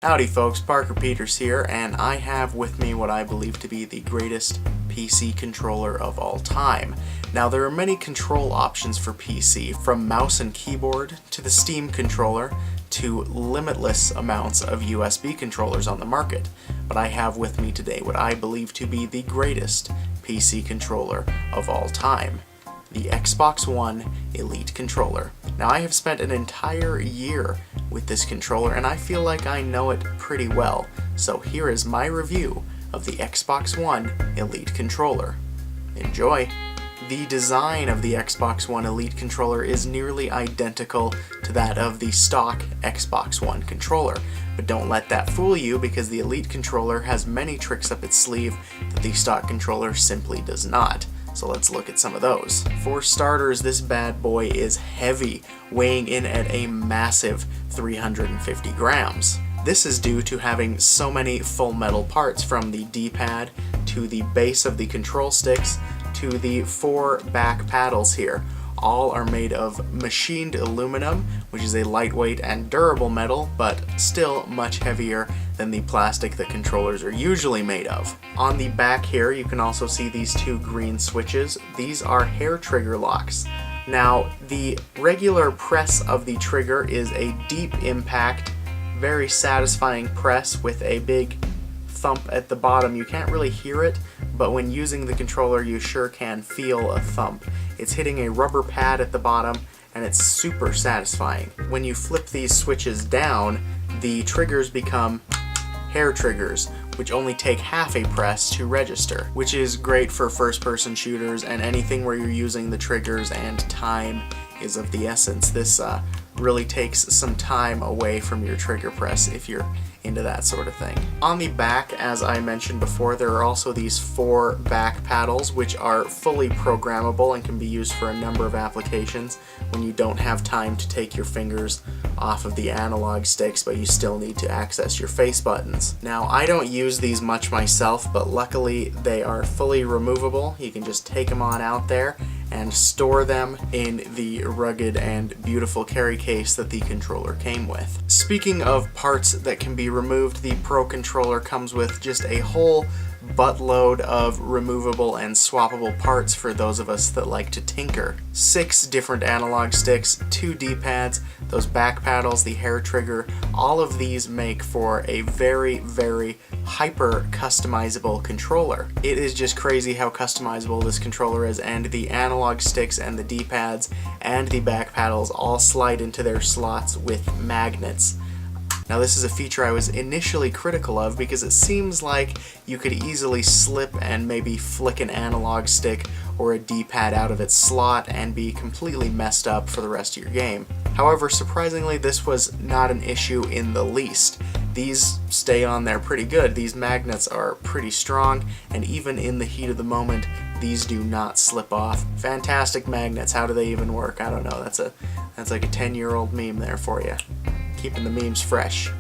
Howdy folks, Parker Peters here, and I have with me what I believe to be the greatest PC controller of all time. Now there are many control options for PC, from mouse and keyboard to the Steam controller to limitless amounts of USB controllers on the market. But I have with me today what I believe to be the greatest PC controller of all time. The Xbox One Elite controller. Now I have spent an entire year with this controller and I feel like I know it pretty well. So here is my review of the Xbox One Elite controller. Enjoy! The design of the Xbox One Elite controller is nearly identical to that of the stock Xbox One controller. But don't let that fool you, because the Elite controller has many tricks up its sleeve that the stock controller simply does not. So let's look at some of those. For starters, this bad boy is heavy, weighing in at a massive 350 grams. This is due to having so many full metal parts, from the D-pad to the base of the control sticks to the 4 back paddles here. All are made of machined aluminum, which is a lightweight and durable metal, but still much heavier than the plastic that controllers are usually made of. On the back here, you can also see these 2 green switches. These are hair trigger locks. Now, the regular press of the trigger is a deep impact, very satisfying press with a big thump at the bottom. You can't really hear it, but when using the controller you sure can feel a thump. It's hitting a rubber pad at the bottom and it's super satisfying. When you flip these switches down, the triggers become hair triggers, which only take half a press to register, which is great for first-person shooters and anything where you're using the triggers and time is of the essence. This really takes some time away from your trigger press if you're into that sort of thing. On the back, as I mentioned before, there are also these 4 back paddles, which are fully programmable and can be used for a number of applications when you don't have time to take your fingers off of the analog sticks, but you still need to access your face buttons. Now, I don't use these much myself, but luckily they are fully removable. You can just take them on out there and store them in the rugged and beautiful carry case that the controller came with. Speaking of parts that can be removed, the Pro controller comes with just a whole buttload of removable and swappable parts for those of us that like to tinker. 6 different analog sticks, 2 D-pads, those back paddles, the hair trigger, all of these make for a very, very hyper customizable controller. It is just crazy how customizable this controller is, and the analog sticks and the D-pads and the back paddles all slide into their slots with magnets. Now this is a feature I was initially critical of because it seems like you could easily slip and maybe flick an analog stick or a D-pad out of its slot and be completely messed up for the rest of your game. However, surprisingly, this was not an issue in the least. These stay on there pretty good. These magnets are pretty strong, and even in the heat of the moment, these do not slip off. Fantastic magnets. How do they even work? I don't know. That's like a 10-year-old meme there for you. Keeping the memes fresh.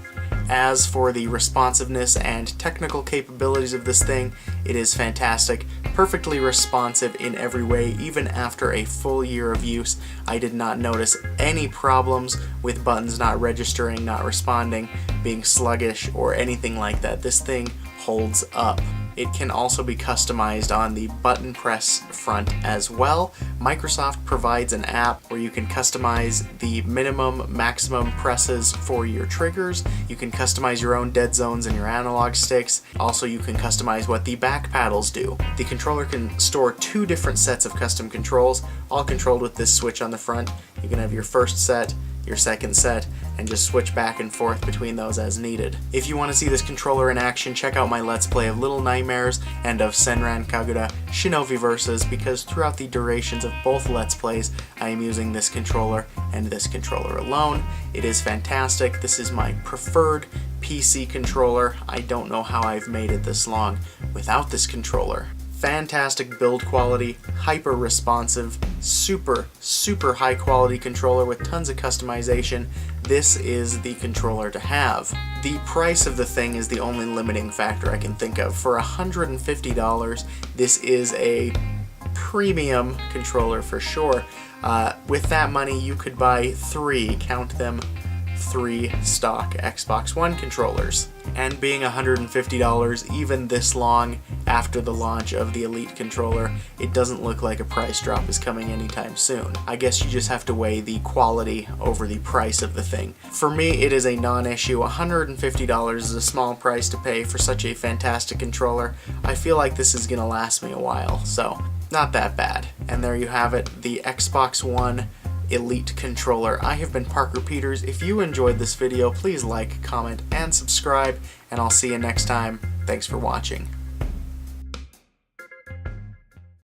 As for the responsiveness and technical capabilities of this thing, it is fantastic, perfectly responsive in every way. Even after a full year of use, I did not notice any problems with buttons not registering, not responding, being sluggish, or anything like that. This thing holds up. It can also be customized on the button press front as well. Microsoft provides an app where you can customize the minimum, maximum presses for your triggers. You can customize your own dead zones and your analog sticks. Also, you can customize what the back paddles do. The controller can store 2 different sets of custom controls, all controlled with this switch on the front. You can have your first set, your second set, and just switch back and forth between those as needed. If you want to see this controller in action, check out my Let's Play of Little Nightmares and of Senran Kagura Shinobi Versus, because throughout the durations of both Let's Plays, I am using this controller and this controller alone. It is fantastic. This is my preferred PC controller. I don't know how I've made it this long without this controller. Fantastic build quality, hyper responsive, super high quality controller with tons of customization. This is the controller to have. The price of the thing is the only limiting factor I can think of. For $150, this is a premium controller for sure. With that money, you could buy 3, count them, 3 stock Xbox One controllers. And being $150 even this long after the launch of the Elite controller, it doesn't look like a price drop is coming anytime soon. I guess you just have to weigh the quality over the price of the thing. For me, it is a non-issue. $150 is a small price to pay for such a fantastic controller. I feel like this is gonna last me a while, so not that bad. And there you have it, the Xbox One Elite controller. I have been Parker Peters. If you enjoyed this video, please like, comment, and subscribe, and I'll see you next time. Thanks for watching.